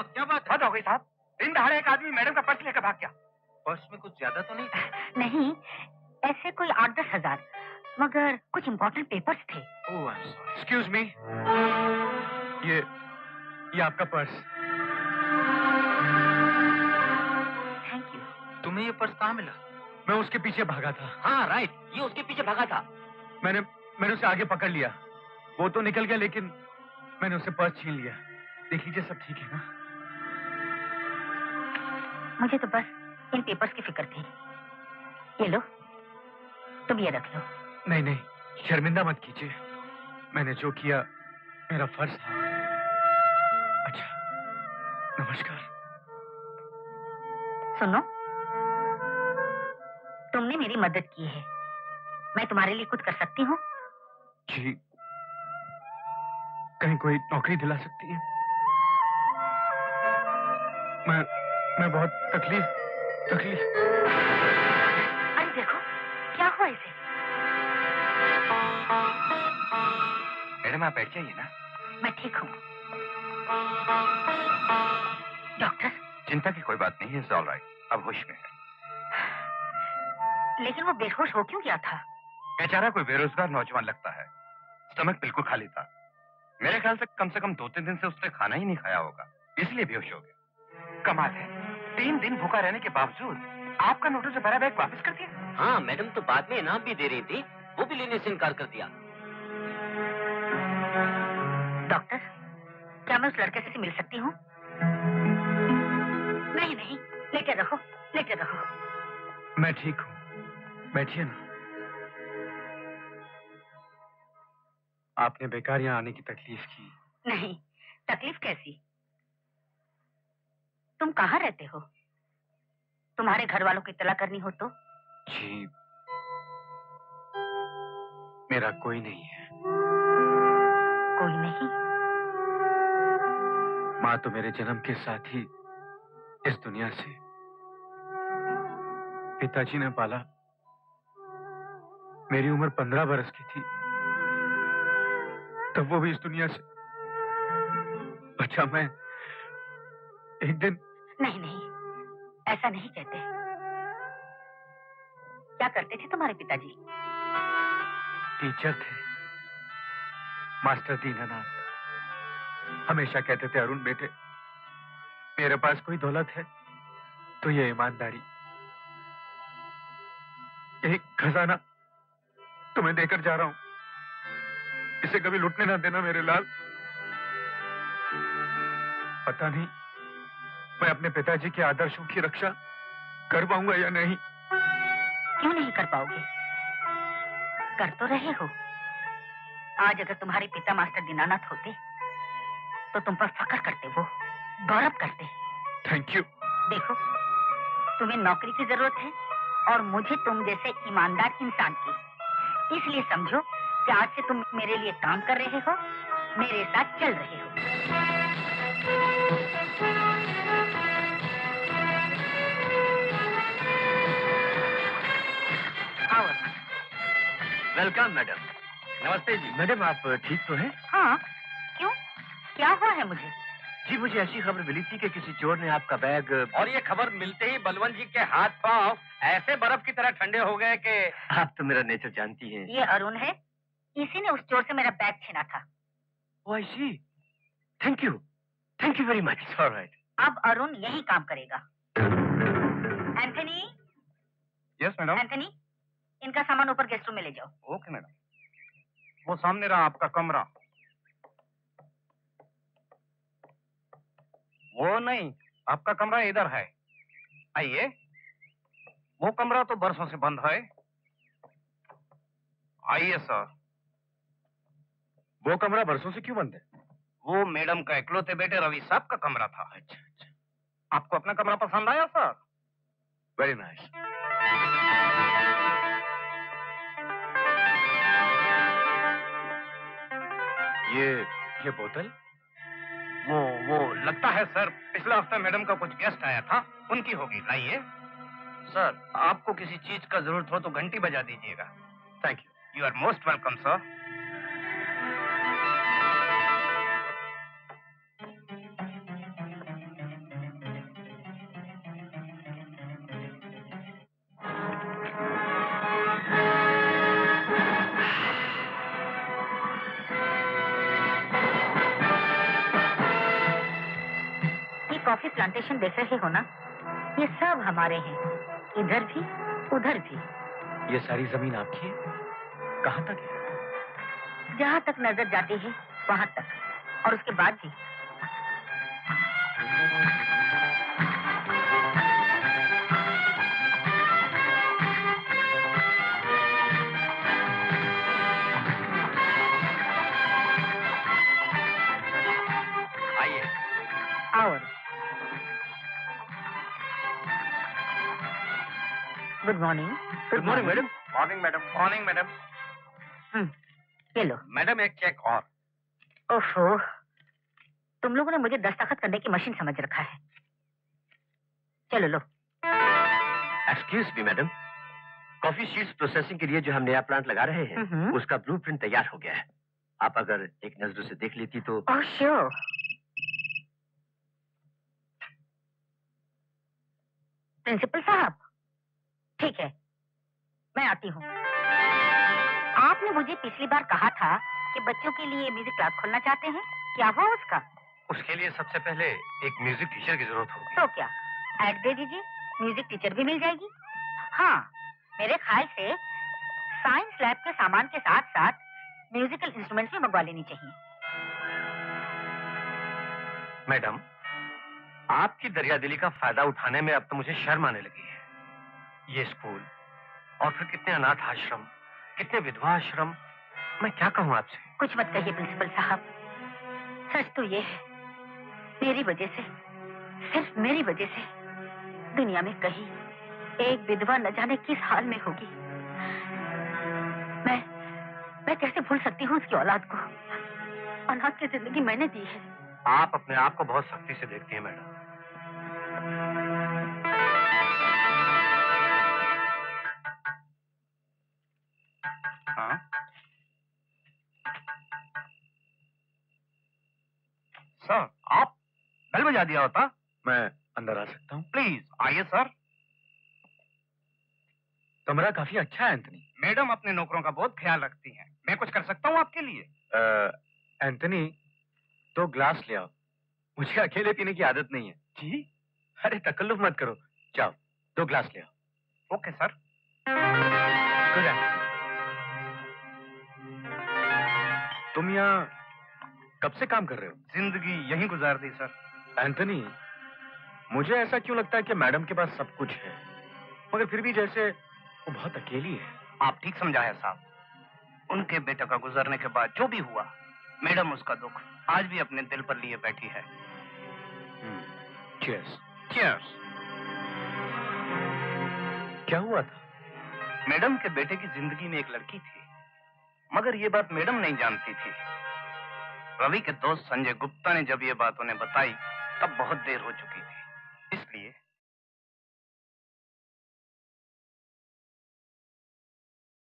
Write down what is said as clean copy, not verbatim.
क्या बात हद हो गई साहब, दिन दहाड़े एक आदमी मैडम का पर्स लेकर भाग गया। पर्स में कुछ ज्यादा तो नहीं था? नहीं, ऐसे कोई 8-10 हजार, मगर कुछ इम्पोर्टेंट पेपर्स थे। ओह, एक्सक्यूज मी, ये आपका पर्स। Thank you. तुम्हें ये पर्स कहाँ मिला? मैं उसके पीछे भागा था। हाँ राइट, ये उसके पीछे भागा था। मैंने उसे आगे पकड़ लिया, वो तो निकल गया लेकिन मैंने उसे पर्स छीन लिया। देख लीजिए सब ठीक है ना? मुझे तो बस इन पेपर्स की फिक्र थी। ये लो, तुम ये रख लो। नहीं नहीं, शर्मिंदा मत कीजिए, मैंने जो किया मेरा फर्ज था। अच्छा, नमस्कार। सुनो, तुमने मेरी मदद की है, मैं तुम्हारे लिए कुछ कर सकती हूँ? जी, कहीं कोई नौकरी दिला सकती है? मैं बहुत तकलीफ। अरे देखो, क्या हुआ इसे? मैडम आप बैठ जाइए ना। मैं ठीक हूँ। डॉक्टर? चिंता की कोई बात नहीं है, ऑल राइट, अब होश में है। लेकिन वो बेहोश हो क्यों गया था? बेचारा कोई बेरोजगार नौजवान लगता है, स्टमक बिल्कुल खाली था। मेरे ख्याल से कम 2-3 दिन से उसने खाना ही नहीं खाया होगा, इसलिए बेहोश हो गया। कमाल है, 3 दिन भूखा रहने के बावजूद आपका नोटिस से भरा बैग वापस कर दिया। हाँ, मैडम तो बाद में इनाम भी दे रही थी, वो भी लेने से इनकार कर दिया। डॉक्टर, क्या मैं उस लड़के से मिल सकती हूँ? नहीं, लेटे रहो। मैं ठीक हूँ, बैठिए ना। आपने बेकार यहाँ आने की तकलीफ की। नहीं, तकलीफ कैसी? तुम कहाँ रहते हो? तुम्हारे घर वालों की इत्तला करनी हो तो? जी, मेरा कोई नहीं है। कोई नहीं? माँ तो मेरे जन्म के साथ ही इस दुनिया से, पिताजी ने पाला। मेरी उम्र 15 बरस की थी तब वो भी इस दुनिया से बचा। मैं एक दिन। नहीं, ऐसा नहीं कहते। क्या करते थे तुम्हारे पिताजी? टीचर थे, मास्टर दीनानाथ। हमेशा कहते थे, अरुण बेटे, मेरे पास कोई दौलत है तो ये ईमानदारी, एक खजाना तुम्हें देकर जा रहा हूं, इसे कभी लुटने ना देना मेरे लाल। पता नहीं मैं अपने पिताजी के आदर्शों की रक्षा कर पाऊंगा या नहीं। क्यों नहीं कर पाओगे? कर तो रहे हो। आज अगर तुम्हारे पिता मास्टर दीनानाथ होते तो तुम पर फख्र करते, वो गौरव करते। Thank you. देखो, तुम्हें नौकरी की जरूरत है और मुझे तुम जैसे ईमानदार इंसान की। इसलिए समझो कि आज से तुम मेरे लिए काम कर रहे हो, मेरे साथ चल रहे हो। आओ। Welcome madam. नमस्ते जी। मैडम आप ठीक तो हैं? हाँ, क्यों? क्या हुआ है मुझे? जी, मुझे ऐसी खबर मिली थी कि किसी चोर ने आपका बैग। और ये खबर मिलते ही बलवंत जी के हाथ पांव ऐसे बर्फ की तरह ठंडे हो गए कि। आप तो मेरा नेचर जानती हैं। ये अरुण है, इसी ने उस चोर से मेरा बैग छीना था। Oh, I see. Thank you very much. Alright. अब अरुण यही काम करेगा। एंथनी। Yes madam. एंथनी, इनका सामान ऊपर गेस्ट रूम में ले जाओ। Okay madam. वो सामने रहा आपका कमरा। वो नहीं, आपका कमरा इधर है, आइए। वो कमरा तो बरसों से बंद है, आइए सर। वो कमरा बरसों से क्यों बंद है? वो मैडम का इकलौते बेटे रवि साहब का कमरा था। अच्छा। आपको अपना कमरा पसंद आया सर? Very nice. ये बोतल? वो लगता है सर पिछला हफ्ता मैडम का कुछ गेस्ट आया था, उनकी होगी, लाइए। सर, आपको किसी चीज का जरूरत हो तो घंटी बजा दीजिएगा। Thank you. You are most welcome sir. Coffee plantation देख रहे हो ना, ये सब हमारे हैं, इधर भी उधर भी। ये सारी जमीन आपकी है? कहाँ तक है? जहाँ तक नजर जाती है वहाँ तक, और उसके बाद भी। आइए। और good morning. Good morning madam. Morning madam. Morning madam. ये लो। मैडम एक चेक और। ओहो, तुम लोगों ने मुझे दस्तखत करने की मशीन समझ रखा है। चलो लो। Excuse me madam, coffee seeds processing के लिए जो हम नया प्लांट लगा रहे हैं उसका ब्लूप्रिंट तैयार हो गया है। आप अगर एक नजर से देख लेती तो। Oh sure. प्रिंसिपल साहब, ठीक है, मैं आती हूँ। आपने मुझे पिछली बार कहा था कि बच्चों के लिए म्यूजिक क्लास खोलना चाहते हैं, क्या हुआ उसका? उसके लिए सबसे पहले एक म्यूजिक टीचर की जरूरत होगी। तो क्या ऐड दे दीजिए, म्यूजिक टीचर भी मिल जाएगी। हाँ, मेरे ख्याल से साइंस लैब के सामान के साथ साथ म्यूजिकल इंस्ट्रूमेंट्स भी मंगवा लेनी चाहिए। मैडम, आपकी दरियादिली का फायदा उठाने में अब तो मुझे शर्म आने लगी है। ये स्कूल और फिर कितने अनाथ आश्रम, कितने विधवा आश्रम, मैं क्या कहूँ आपसे? कुछ मत कहिए प्रिंसिपल साहब, सच तो ये है, मेरी वजह से, सिर्फ मेरी वजह से दुनिया में कहीं एक विधवा न जाने किस हाल में होगी। मैं कैसे भूल सकती हूँ उसकी औलाद को? अनाथ की जिंदगी मैंने दी है। आप अपने आप को बहुत सख्ती से देखती हैं मैडम। हाँ? सर, आप बेल बजा दिया होता। मैं अंदर आ सकता हूँ? प्लीज आइए सर। कमरा काफी अच्छा है एंथनी। मैडम अपने नौकरों का बहुत ख्याल रखती हैं। मैं कुछ कर सकता हूँ आपके लिए? एंथनी, 2 ग्लास ले आओ, मुझे अकेले पीने की आदत नहीं है। जी? अरे तकल्लुफ मत करो, जाओ 2 ग्लास ले आओ। Okay sir. Good afternoon. तुम यहाँ कब से काम कर रहे हो? जिंदगी यहीं गुजार दी सर। एंथनी, मुझे ऐसा क्यों लगता है कि मैडम के पास सब कुछ है, मगर फिर भी जैसे वो बहुत अकेली है। आप ठीक समझा है साहब। उनके बेटे का गुजरने के बाद जो भी हुआ, मैडम उसका दुख आज भी अपने दिल पर लिए बैठी है। चीयर्स। चीयर्स। क्या हुआ था? मैडम के बेटे की जिंदगी में एक लड़की थी, मगर ये बात मैडम नहीं जानती थी। रवि के दोस्त संजय गुप्ता ने जब ये बात उन्हें बताई, तब बहुत देर हो चुकी थी। इसलिए